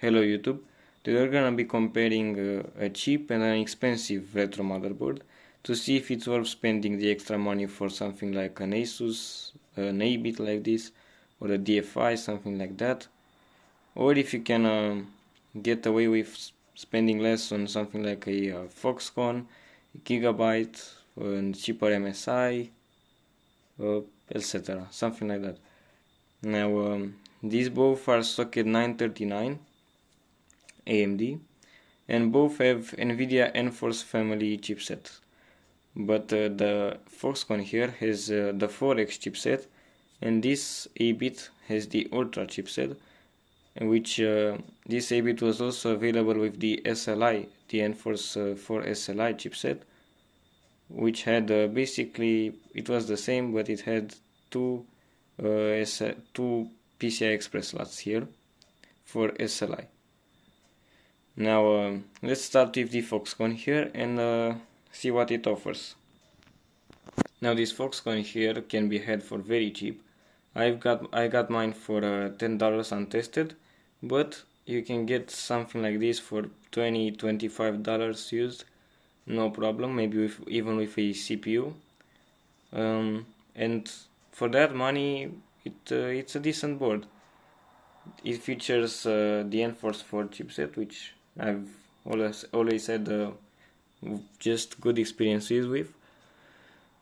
Hello YouTube, today we're gonna be comparing a cheap and an expensive retro motherboard to see if it's worth spending the extra money for something like an Asus, an Abit like this, or a DFI, something like that, or if you can get away with spending less on something like a Foxconn, Gigabyte, and cheaper MSI, etc. Something like that. Now these both are socket 939 AMD, and both have NVIDIA Enforce family chipset. But the Foxconn here has the 4X chipset, and this Abit has the Ultra chipset, which this Abit was also available with the SLI, the Enforce 4 SLI chipset, which had basically, it was the same, but it had two PCI Express slots here for SLI. Now let's start with the Foxconn here and see what it offers. Now this Foxconn here can be had for very cheap. I got mine for $10 untested, but you can get something like this for $20-25 used, no problem. Maybe even with a CPU, and for that money, it's a decent board. It features the Enforce 4 chipset, which I've always had just good experiences with.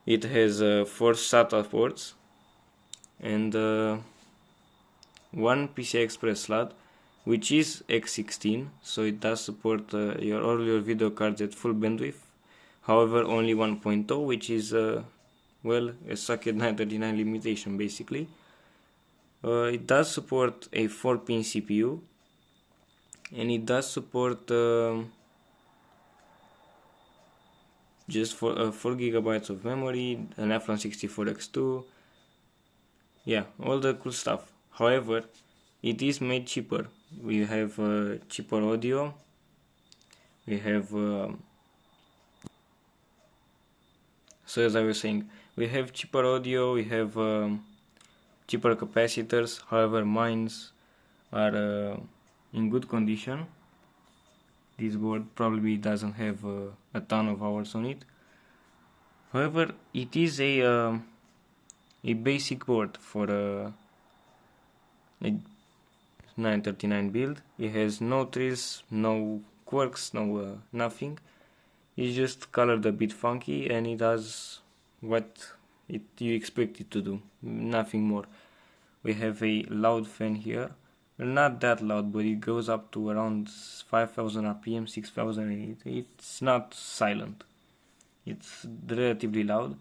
It has 4 SATA ports and one PCI Express slot, which is X16, so it does support all your video cards at full bandwidth. However, only 1.0, which is well, a socket 939 limitation basically. It does support a 4-pin CPU, and it does support just 4 GB of memory, an F164X2, yeah, all the cool stuff. However, it is made cheaper. We have cheaper audio, we have so as I was saying, we have cheaper audio, we have cheaper capacitors. However, mines are in good condition. This board probably doesn't have a ton of hours on it. However, it is a basic board for a 939 build. It has no trills, no quirks, no nothing. It's just colored a bit funky, and it does what you expect it to do, nothing more. We have a loud fan here, not that loud, but it goes up to around 5000 RPM, 6000. It's not silent, it's relatively loud.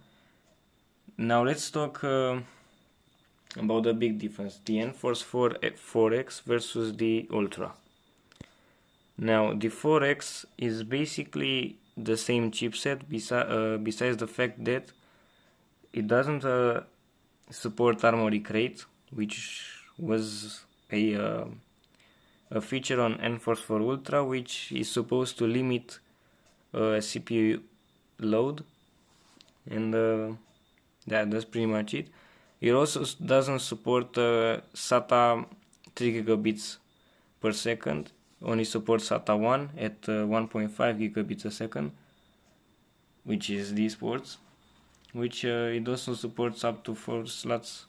Now let's talk about the big difference, the Enforce 4X versus the Ultra. Now the 4X is basically the same chipset, besides the fact that it doesn't support Armory Crate, which was a feature on Enforce 4 Ultra, which is supposed to limit CPU load, and yeah, that's pretty much it. It also doesn't support SATA 3 gigabits per second, only supports SATA 1 at 1.5 gigabits a second, which is these ports, which it also supports up to 4 slots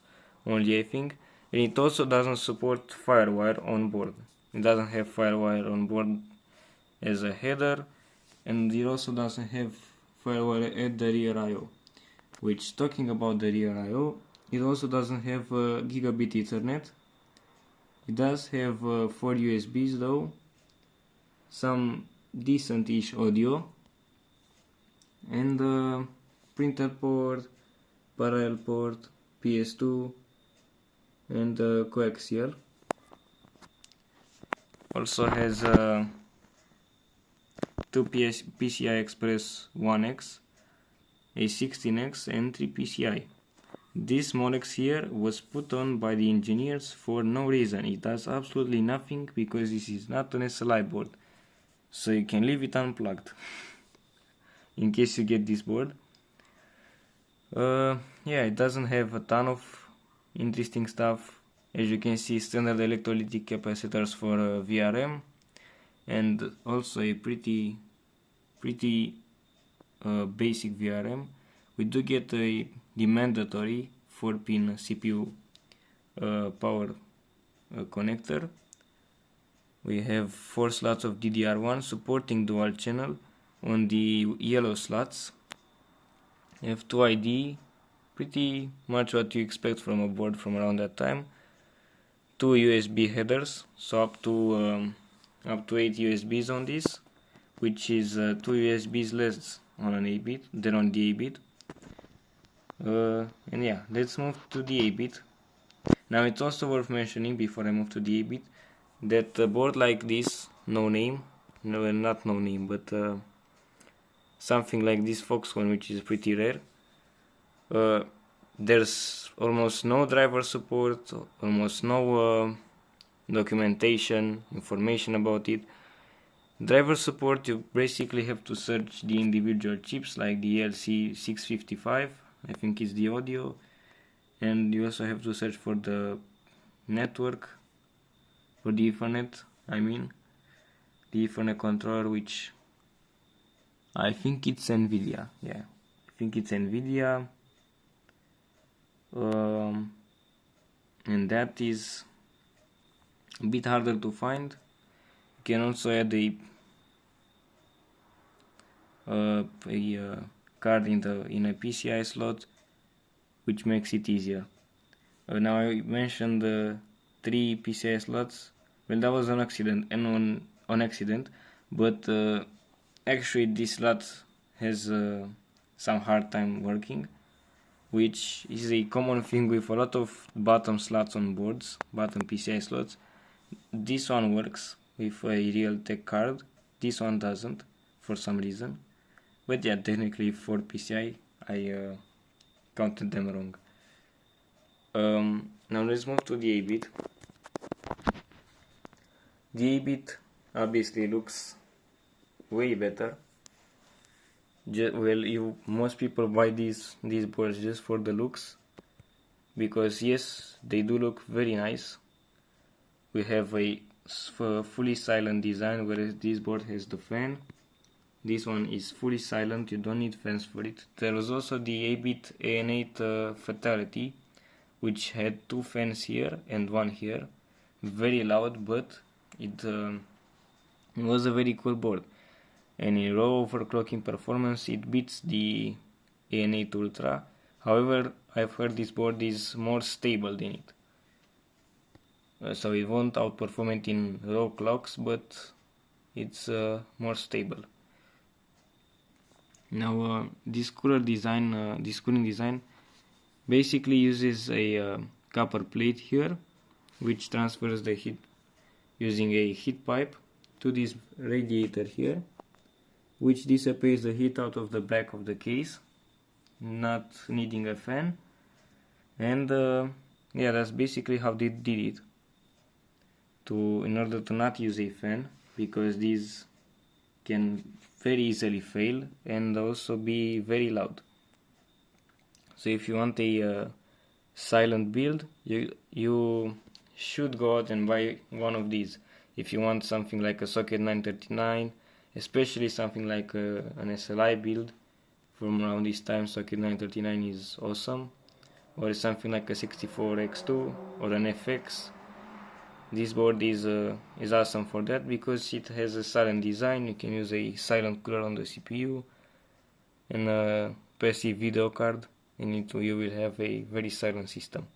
only, I think. And it also doesn't support FireWire on board. It doesn't have FireWire on board as a header, and it also doesn't have FireWire at the rear I/O. Which, talking about the rear I/O, it also doesn't have gigabit Ethernet. It does have 4 USBs though, some decent-ish audio, and printer port, parallel port, PS2, and coaxial. Also has 2 PCI Express 1X, a 16X, and 3 PCI. This Molex here was put on by the engineers for no reason. It does absolutely nothing because this is not an SLI board, so you can leave it unplugged in case you get this board. Yeah, it doesn't have a ton of interesting stuff. As you can see, standard electrolytic capacitors for VRM, and also a pretty basic VRM. We do get the mandatory 4-pin CPU power connector. We have 4 slots of DDR1 supporting dual channel on the yellow slots. We have 2 ID, pretty much what you expect from a board from around that time. 2 USB headers, so up to 8 USBs on this, which is 2 USBs less on an Abit than on the Abit. And yeah, let's move to the Abit. Now it's also worth mentioning before I move to the Abit that a board like this, something like this Foxconn, which is pretty rare, there's almost no driver support, almost no documentation, information about it. Driver support, you basically have to search the individual chips like the LC655, I think is the audio, and you also have to search for the network, for the Ethernet, the Ethernet controller, which I think it's NVIDIA, yeah, I think it's NVIDIA, and that is a bit harder to find. You can also add a card in a PCI slot, which makes it easier. Now I mentioned the 3 PCI slots. Well, that was an accident, but actually this slot has some hard time working, which is a common thing with a lot of bottom slots on boards, bottom PCI slots. This one works with a Realtek card, this one doesn't for some reason, but yeah, technically for PCI I counted them wrong. Now let's move to the Abit. The Abit obviously looks way better. Most people buy these boards just for the looks, because yes, they do look very nice. We have a fully silent design, whereas this board has the fan. This one is fully silent, you don't need fans for it. There was also the Abit AN8 Fatality, which had 2 fans here and 1 here. Very loud, but it was a very cool board. And in raw overclocking performance, it beats the AN8 Ultra. However, I've heard this board is more stable than it. So it won't outperform it in raw clocks, but it's more stable. Now this cooling design basically uses a copper plate here, which transfers the heat using a heat pipe to this radiator here, which dissipates the heat out of the back of the case, not needing a fan. And yeah, that's basically how they did it, in order to not use a fan, because these can very easily fail and also be very loud. So if you want a silent build, you should go out and buy one of these. If you want something like a socket 939, especially something like an SLI build from around this time, socket 939 is awesome. Or something like a 64X2 or an FX. This board is awesome for that, because it has a silent design. You can use a silent cooler on the CPU and a passive video card, and you will have a very silent system.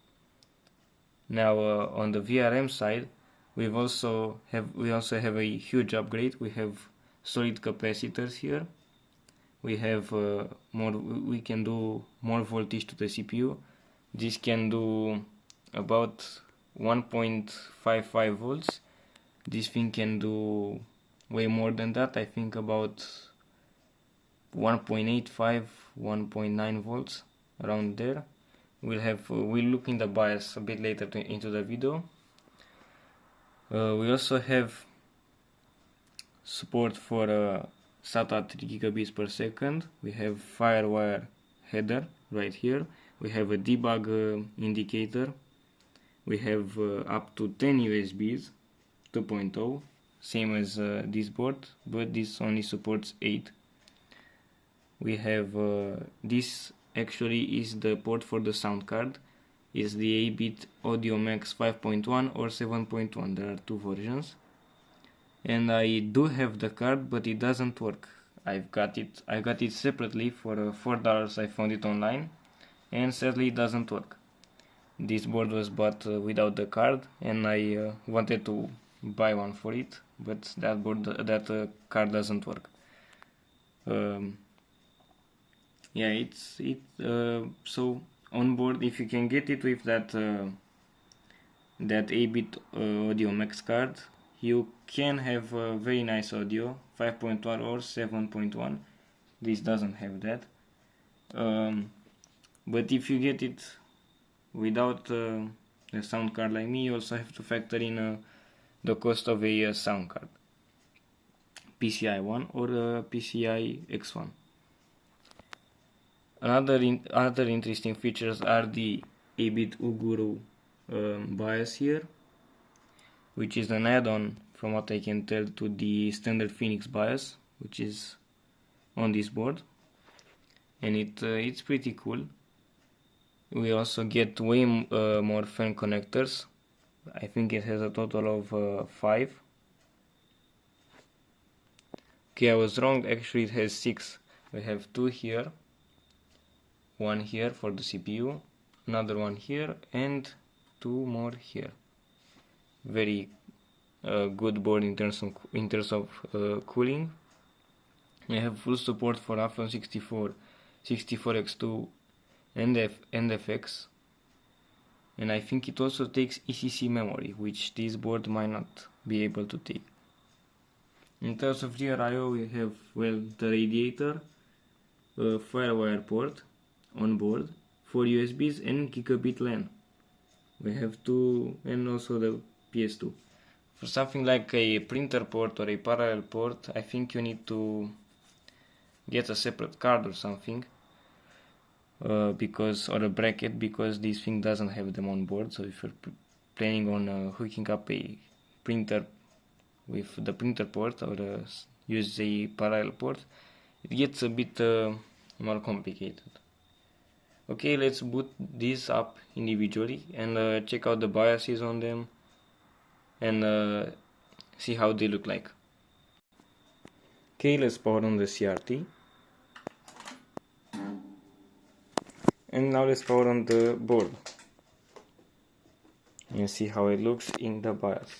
Now on the VRM side, we also have a huge upgrade. We have solid capacitors here. We have we can do more voltage to the CPU. This can do about 1.55 volts. This thing can do way more than that. I think about 1.85, 1.9 volts, around there. We'll look in the BIOS a bit later into the video. We also have support for SATA 3 gigabits per second. We have FireWire header right here. We have a debug indicator, We have up to 10 USBs 2.0, same as this board, but this only supports 8. We have this actually is the port for the sound card. Is the Abit Audio Max 5.1 or 7.1. There are two versions, and I do have the card, but it doesn't work. I got it separately for $4. I found it online, and sadly it doesn't work. This board was bought without the card, and I wanted to buy one for it, but that card doesn't work. Yeah, so on board, if you can get it with that Abit Audio Max card, you can have very nice audio, 5.1 or 7.1. This doesn't have that. But if you get it without a sound card like me, you also have to factor in the cost of a sound card, PCI 1 or PCI X1. Other interesting features are the Abit Uguru BIOS here, which is an add-on, from what I can tell, to the standard Phoenix BIOS, which is on this board, and it's pretty cool. We also get way more fan connectors. I think it has a total of 5. Okay, I was wrong. Actually, it has 6. We have 2 here, 1 here for the CPU, another one here, and 2 more here. Very good board in terms of cooling. I have full support for Athlon 64, 64X2, and FX, and I think it also takes ECC memory, which this board might not be able to take. In terms of rear I/O, we have, well, the radiator, Firewire port on board, 4 USBs and gigabit LAN. We have 2, and also the PS2. For something like a printer port or a parallel port, I think you need to get a separate card or something, or a bracket, because this thing doesn't have them on board. So if you're planning on hooking up a printer with the printer port, or use a parallel port, it gets a bit more complicated. Okay, let's boot these up individually and check out the BIOSes on them and see how they look like. Okay, let's power on the CRT. And now let's power on the board and see how it looks in the BIOS.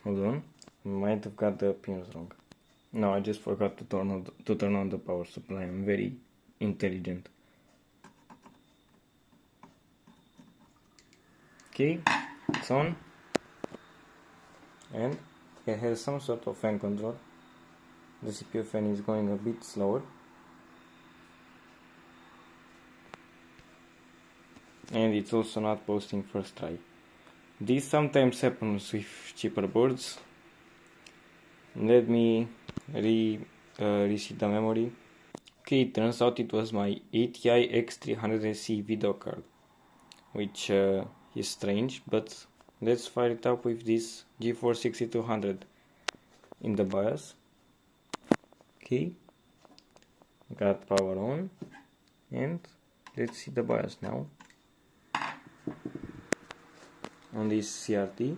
Hold on, might have got the pins wrong. No, I just forgot to turn on the power supply. I'm very intelligent. Okay, it's on, and it has some sort of fan control. The CPU fan is going a bit slower, and it's also not posting first try. This sometimes happens with cheaper boards. Let me reset the memory. Okay, it turns out it was my ATI X300SE video card, which is strange, but let's fire it up with this GeForce 6200 in the BIOS. Okay, got power on, and let's see the BIOS now on this CRT.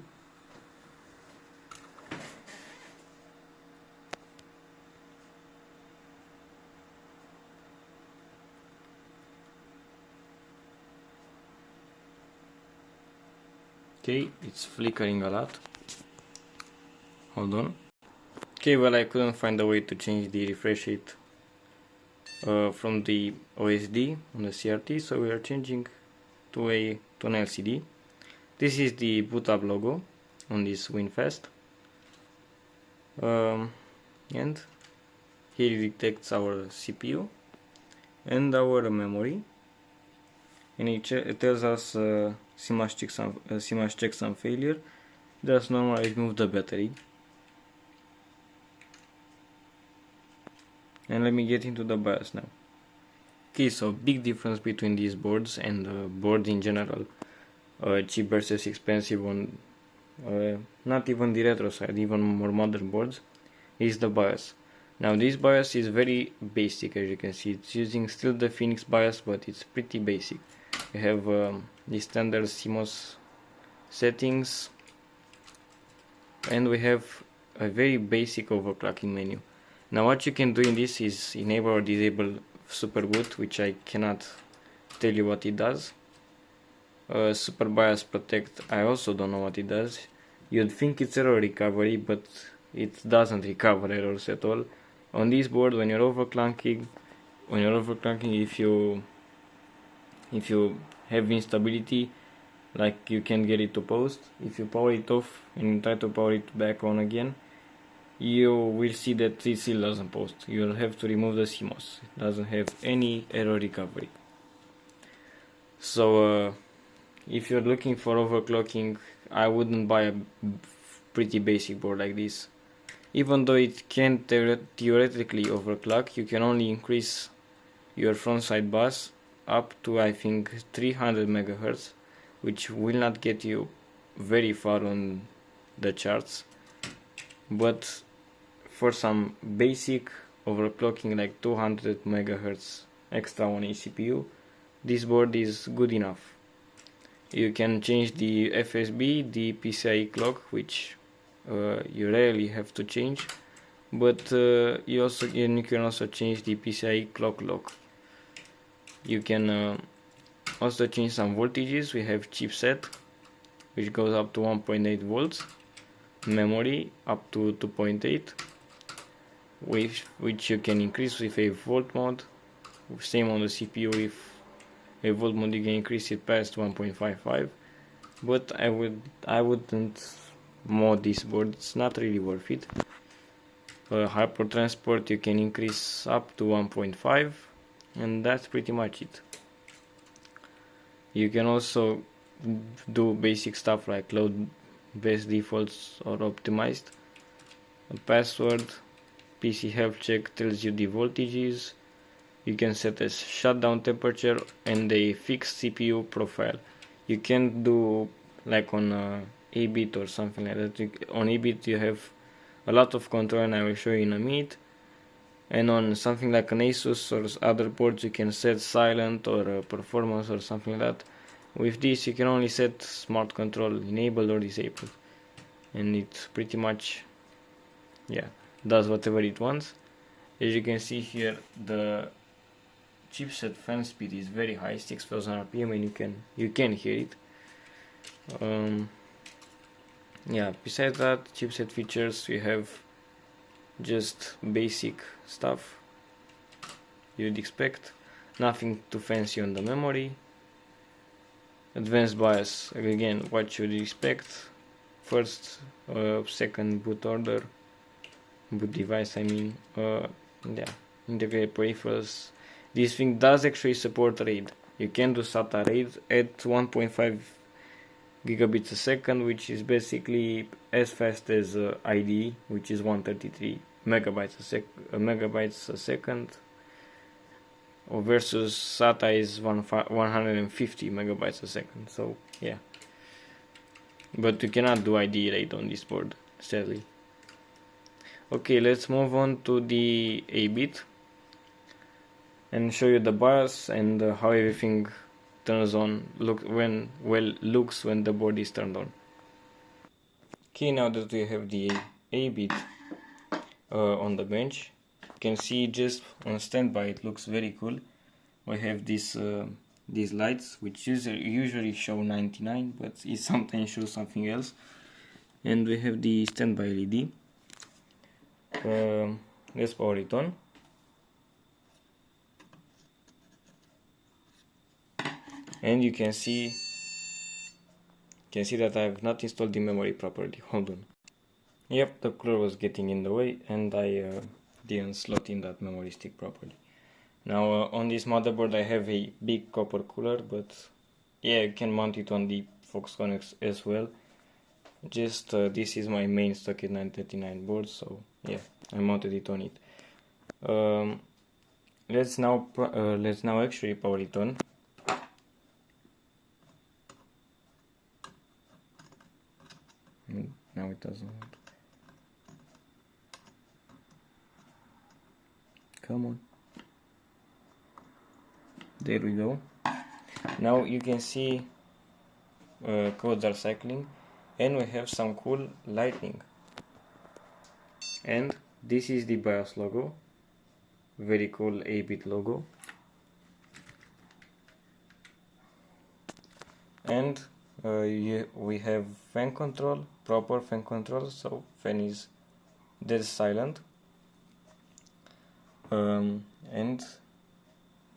Okay, it's flickering a lot. Hold on. Okay, well, I couldn't find a way to change the refresh rate from the OSD on the CRT, so we are changing to an LCD. This is the boot up logo on this WinFast, and here it detects our CPU and our memory, and it tells us CMOS check some failure. Just normally remove the battery. And let me get into the BIOS now. Okay, so big difference between these boards and boards in general, cheap versus expensive on not even the retro side, even more modern boards, is the BIOS. Now this BIOS is very basic, as you can see. It's using still the Phoenix BIOS, but it's pretty basic. You have the standard CMOS settings, and we have a very basic overclocking menu. Now what you can do in this is enable or disable SuperBoot, which I cannot tell you what it does. Super BIOS Protect, I also don't know what it does. You'd think it's error recovery, but it doesn't recover errors at all. On this board, when you're overclocking, if you have instability, like you can get it to post, if you power it off and try to power it back on again, you will see that it still doesn't post. You'll have to remove the CMOS. It doesn't have any error recovery. So if you're looking for overclocking, I wouldn't buy a pretty basic board like this. Even though it can theoretically overclock, you can only increase your frontside bus up to, I think, 300 MHz, which will not get you very far on the charts. But for some basic overclocking like 200 MHz extra on a CPU, this board is good enough. You can change the FSB, the PCIe clock, which you rarely have to change, but you can also change the PCIe clock lock. You can also change some voltages. We have chipset, which goes up to 1.8 volts, memory up to 2.8, which you can increase with a volt mode. Same on the CPU, with a volt mode you can increase it past 1.55, but I wouldn't mod this board. It's not really worth it. Hyper transport you can increase up to 1.5, and that's pretty much it. You can also do basic stuff like load best defaults or optimized. A password, PC health check tells you the voltages. You can set a shutdown temperature and a fixed CPU profile. You can do like on Abit or something like that. On Abit you have a lot of control, and I will show you in a minute. And on something like an Asus or other boards, you can set silent or performance or something like that. With this, you can only set smart control enabled or disabled, and it pretty much, yeah, does whatever it wants. As you can see here, the chipset fan speed is very high, 6000 RPM, and you can hear it. Yeah, besides that, chipset features, we have just basic stuff you'd expect, nothing too fancy on the memory. Advanced BIOS, again, what you expect. First, second boot order, boot device, I mean, yeah, integrated peripherals. This thing does actually support RAID. You can do SATA RAID at 1.5 gigabits a second, which is basically as fast as IDE, which is 133 megabytes a second, versus SATA is 150 megabytes a second. So yeah, but you cannot do IDE RAID on this board, sadly. Okay, let's move on to the Abit and show you the BIOS and how everything turns on, looks when the board is turned on. Okay, now that we have the Abit on the bench, you can see just on standby it looks very cool. We have these lights, which usually show 99, but it sometimes shows something else. And we have the standby LED. Let's power it on. And you can see that I have not installed the memory properly. Hold on. Yep, the cooler was getting in the way, and I didn't slot in that memory stick properly. Now on this motherboard I have a big copper cooler, but yeah, you can mount it on the Foxconn as well. Just this is my main Socket 939 board, so yeah, I mounted it on it. let's now actually power it on. Now it doesn't want. Come on. There we go. Now you can see codes are cycling, and we have some cool lighting. And this is the BIOS logo, very cool Abit logo. And we have fan control, proper fan control, so fan is dead silent. And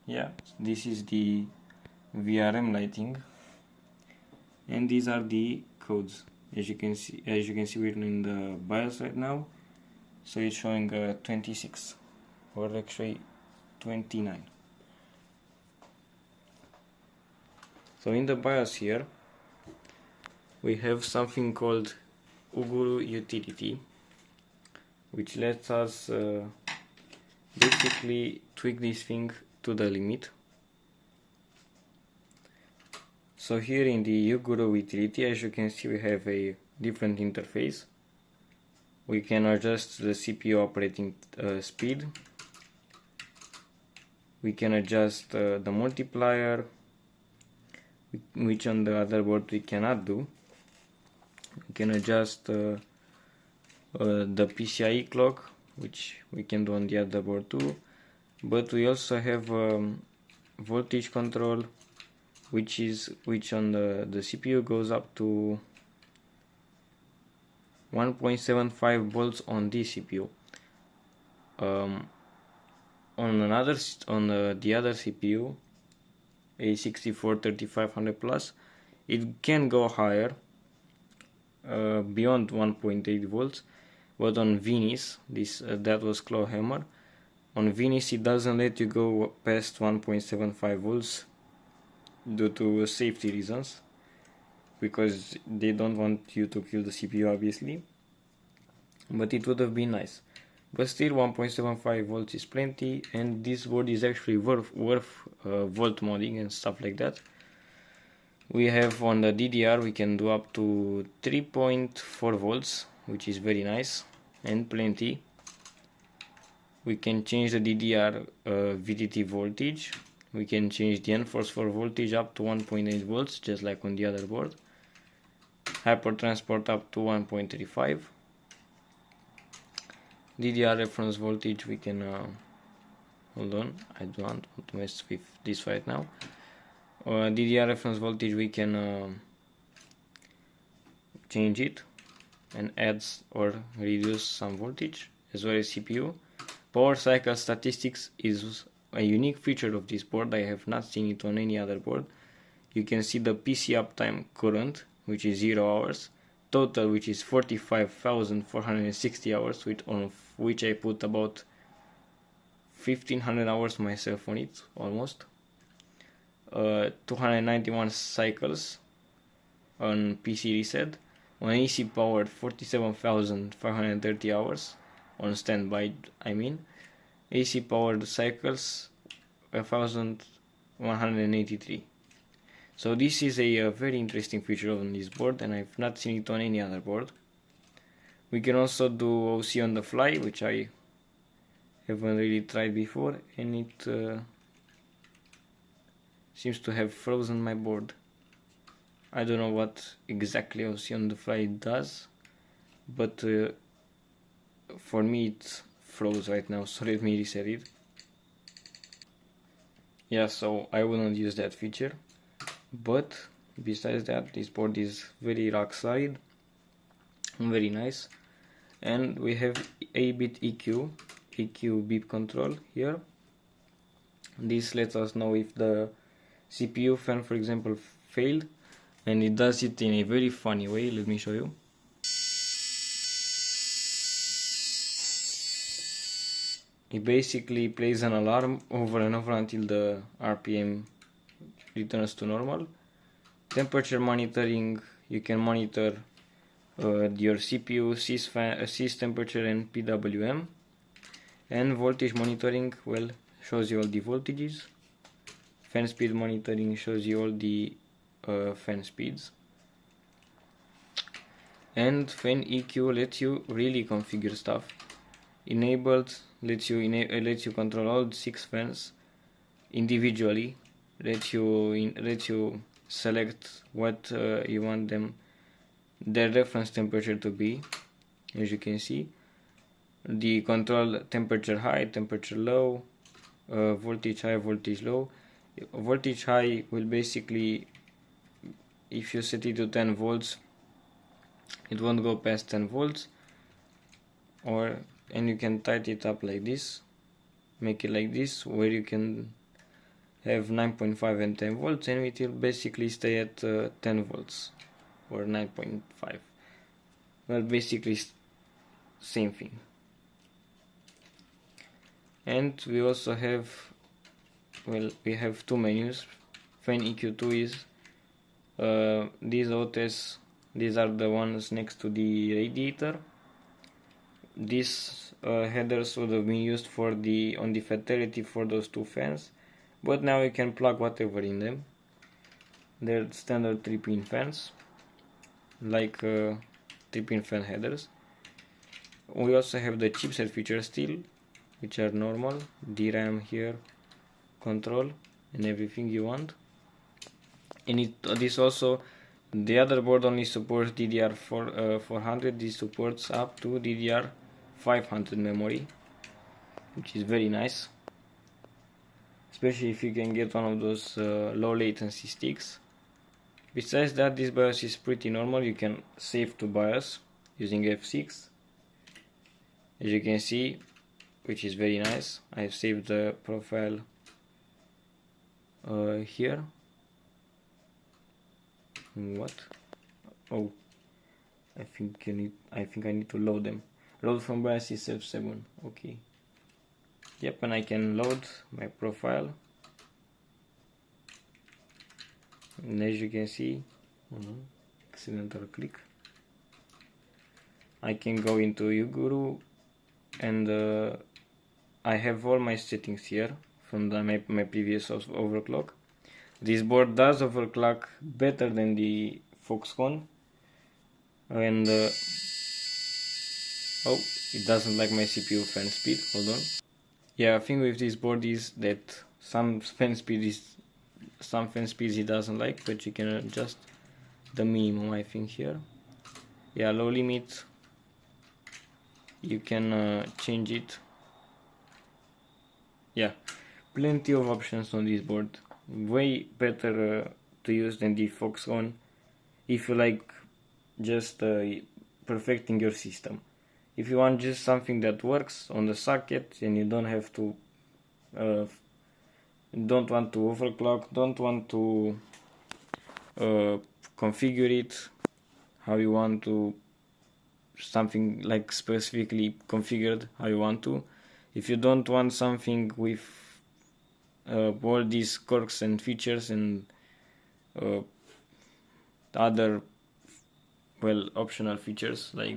yeah, this is the VRM lighting, and these are the codes. As you can see, we're in the BIOS right now, so it's showing 26, or actually 29. So in the BIOS here, we have something called Uguru utility, which lets us basically tweak this thing to the limit. So here in the Uguru utility, as you can see, we have a different interface. We can adjust the CPU operating speed. We can adjust the multiplier, which on the other board we cannot do. We can adjust the PCIe clock, which we can do on the other board too. But we also have voltage control, which on the CPU goes up to 1.75 volts on this CPU. On the other CPU, a 643500 plus, it can go higher, beyond 1.8 volts. But on Venice, that was Clawhammer. On Venice, it doesn't let you go past 1.75 volts due to safety reasons, because they don't want you to kill the CPU, obviously. But it would have been nice. But still, 1.75 volts is plenty, and this board is actually worth volt modding and stuff like that. We have on the DDR, we can do up to 3.4 volts, which is very nice and plenty. We can change the DDR VDD voltage. We can change the enforce for voltage up to 1.8 volts, just like on the other board. Hyper transport up to 1.35. DDR reference voltage, we can hold on, I don't want to mess with this right now. DDR reference voltage, we can change it and add or reduce some voltage, as well as CPU. Power cycle statistics is a unique feature of this board. I have not seen it on any other board. You can see the PC uptime current, which is 0 hours, total, which is 45,460 hours, on which I put about 1500 hours myself on it, almost. 291 cycles on PC reset. On AC powered, 47,530 hours on standby, I mean. AC powered cycles 1,183. So this is a very interesting feature on this board, and I've not seen it on any other board. We can also do OC on the fly, which I haven't really tried before, and it seems to have frozen my board. I don't know what exactly OC on the fly does, but for me it froze right now, so let me reset it. Yeah, so I will not use that feature, but besides that, this board is very rock solid and very nice. And we have Abit EQ beep control here. This lets us know if the CPU fan, for example, failed, and it does it in a very funny way. Let me show you. It basically plays an alarm over and over until the RPM returns to normal. Temperature monitoring, you can monitor your CPU, sys temperature and PWM. And voltage monitoring, well, shows you all the voltages. Fan speed monitoring shows you all the fan speeds. And fan EQ lets you really configure stuff. Enabled lets you control all 6 fans individually. Lets you select what you want their reference temperature to be. As you can see, the control temperature high, temperature low, voltage high, voltage low. Voltage high will basically, if you set it to 10 volts, it won't go past 10 volts, and you can tighten it up like this, make it like this, where you can have 9.5 and 10 volts, and it will basically stay at 10 volts or 9.5. Well, basically same thing. And we also have, well, we have 2 menus. Fan EQ2 is these OTS. These are the ones next to the radiator. These headers would have been used for on the fatality for those 2 fans, but now you can plug whatever in them. They're standard 3-pin fans, like 3-pin fan headers. We also have the chipset features still, which are normal, DRAM here, control, and everything you want. And this also, the other board only supports DDR400. This supports up to DDR500 memory, which is very nice, especially if you can get one of those low latency sticks. Besides that, this BIOS is pretty normal. You can save to BIOS using F6, as you can see, which is very nice. I have saved the profile here. What? Oh, I think I need to load them. Load from BIOS is F7. Okay. Yep, and I can load my profile. And as you can see, accidental click. I can go into Uguru, and I have all my settings here from my previous overclock. This board does overclock better than the Foxconn, and oh, it doesn't like my CPU fan speed. Hold on. Yeah, I think with this board is that some fan speeds it doesn't like, but you can adjust the minimum, I think, here. Yeah, low limit, you can change it. Yeah, plenty of options on this board. Way better to use than the Foxconn if you like just perfecting your system. If you want just something that works on the socket and you don't have to don't want to overclock, don't want to configure it how you want to, something like specifically configured how you want to. If you don't want something with all these quirks and features and other, well, optional features like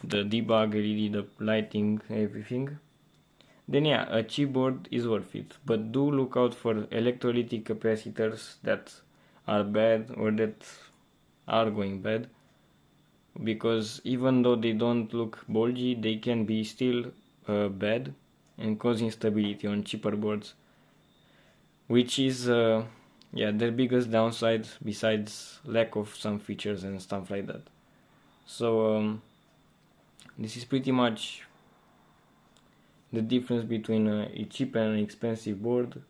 the debug LED, the lighting, everything, then yeah, a cheap board is worth it. But do look out for electrolytic capacitors that are bad or that are going bad, because even though they don't look bulgy, they can be still bad and cause instability on cheaper boards, which is their biggest downside besides lack of some features and stuff like that. So this is pretty much the difference between a cheap and an expensive board.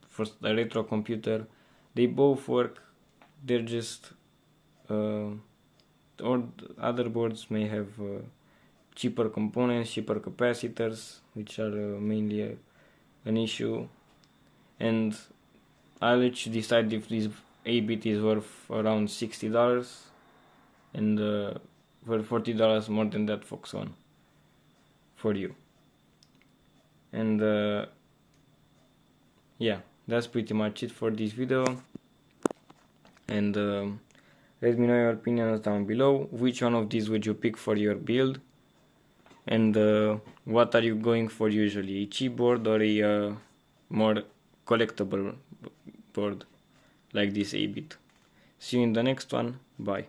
For a retro computer, they both work. They're just or other boards may have cheaper components, cheaper capacitors, which are mainly an issue, and I'll let you decide if this Abit is worth around $60 and worth $40 more than that Foxconn for you. And yeah, that's pretty much it for this video, and let me know your opinions down below. Which one of these would you pick for your build? and what are you going for usually, a cheap board or a more collectible board like this Abit. See you in the next one. Bye.